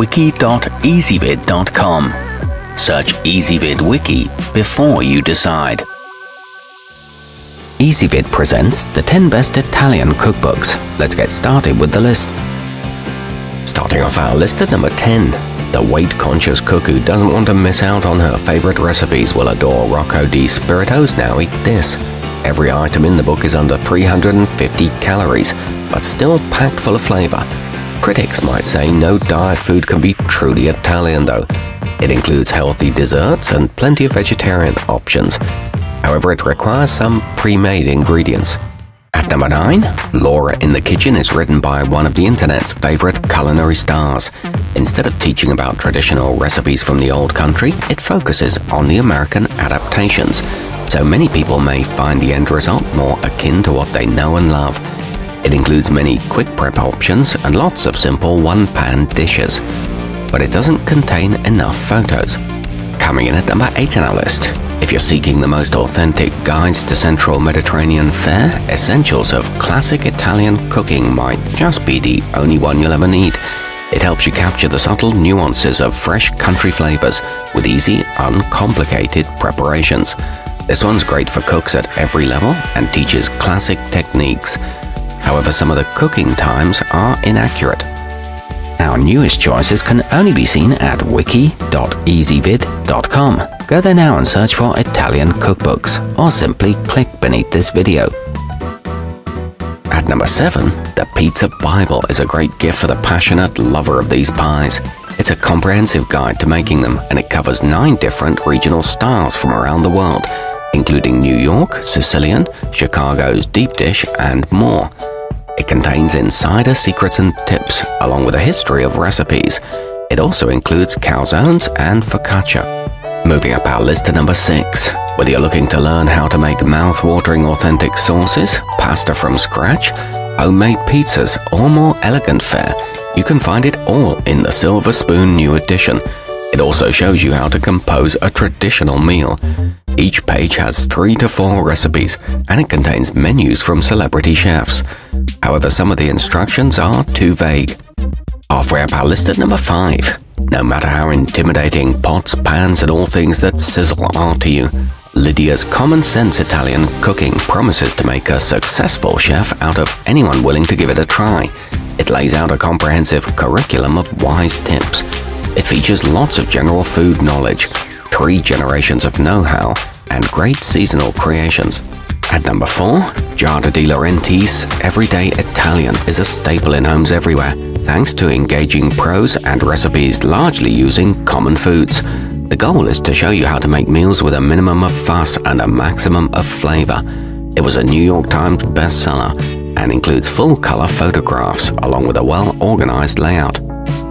wiki.ezvid.com. Search Ezvid Wiki before you decide. Ezvid presents the 10 best Italian cookbooks. Let's get started with the list. Starting off our list at number 10. The weight-conscious cook who doesn't want to miss out on her favorite recipes will adore Rocco di Spirito's Now Eat This. Every item in the book is under 350 calories, but still packed full of flavor. Critics might say no diet food can be truly Italian though. It includes healthy desserts and plenty of vegetarian options. However, it requires some pre-made ingredients. At number 9, Laura in the Kitchen is written by one of the internet's favorite culinary stars. Instead of teaching about traditional recipes from the old country, it focuses on the American adaptations. So many people may find the end result more akin to what they know and love. It includes many quick prep options and lots of simple one-pan dishes. But it doesn't contain enough photos. Coming in at number 8 on our list. If you're seeking the most authentic guides to Central Mediterranean fare, Essentials of Classic Italian Cooking might just be the only one you'll ever need. It helps you capture the subtle nuances of fresh country flavors with easy, uncomplicated preparations. This one's great for cooks at every level and teaches classic techniques. However, some of the cooking times are inaccurate. Our newest choices can only be seen at wiki.ezvid.com. Go there now and search for Italian cookbooks, or simply click beneath this video. At number 7, The Pizza Bible is a great gift for the passionate lover of these pies. It's a comprehensive guide to making them, and it covers 9 different regional styles from around the world, including New York, Sicilian, Chicago's deep dish, and more. It contains insider secrets and tips, along with a history of recipes. It also includes calzones and focaccia. Moving up our list to number 6. Whether you're looking to learn how to make mouth-watering authentic sauces, pasta from scratch, homemade pizzas, or more elegant fare, you can find it all in the Silver Spoon New Edition. It also shows you how to compose a traditional meal. Each page has 3 to 4 recipes, and it contains menus from celebrity chefs. However, some of the instructions are too vague. Halfway up our list at number 5. No matter how intimidating pots, pans, and all things that sizzle are to you, Lidia's Common Sense Italian Cooking promises to make a successful chef out of anyone willing to give it a try. It lays out a comprehensive curriculum of wise tips. It features lots of general food knowledge, 3 generations of know-how, and great seasonal creations. At number 4, Giada di Laurentiis Everyday Italian is a staple in homes everywhere, thanks to engaging prose and recipes largely using common foods. The goal is to show you how to make meals with a minimum of fuss and a maximum of flavor. It was a New York Times bestseller and includes full-color photographs along with a well-organized layout.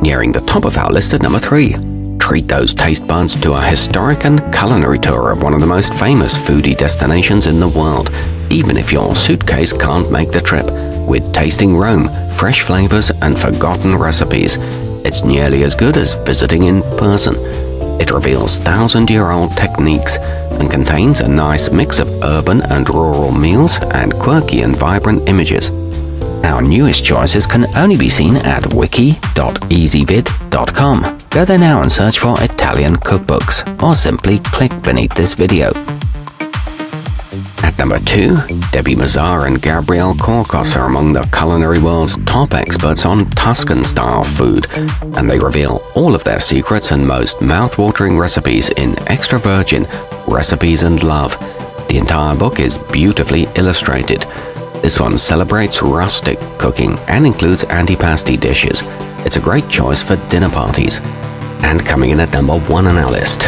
Nearing the top of our list at number 3. Treat those taste buds to a historic and culinary tour of one of the most famous foodie destinations in the world, even if your suitcase can't make the trip. With Tasting Rome, fresh flavors and forgotten recipes, it's nearly as good as visiting in person. It reveals 1,000-year-old techniques and contains a nice mix of urban and rural meals and quirky and vibrant images. Our newest choices can only be seen at wiki.ezvid.com. Go there now and search for Italian cookbooks, or simply click beneath this video. At number 2, Debbie Mazar and Gabrielle Corcos are among the culinary world's top experts on Tuscan-style food, and they reveal all of their secrets and most mouth-watering recipes in Extra Virgin, Recipes and Love. The entire book is beautifully illustrated. This one celebrates rustic cooking and includes antipasti dishes. It's a great choice for dinner parties. And coming in at number 1 on our list,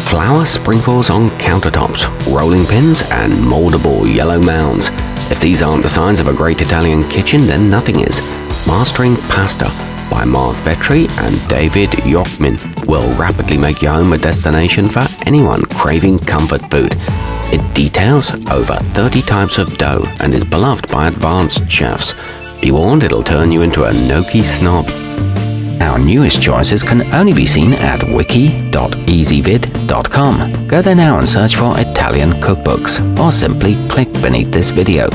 flour sprinkles on countertops, rolling pins, and moldable yellow mounds. If these aren't the signs of a great Italian kitchen, then nothing is. Mastering Pasta by Mark Vetri and David Yochmin will rapidly make your home a destination for anyone craving comfort food. It details over 30 types of dough and is beloved by advanced chefs. Be warned, it'll turn you into a gnocchi snob. Our newest choices can only be seen at wiki.ezvid.com. Go there now and search for Italian cookbooks, or simply click beneath this video.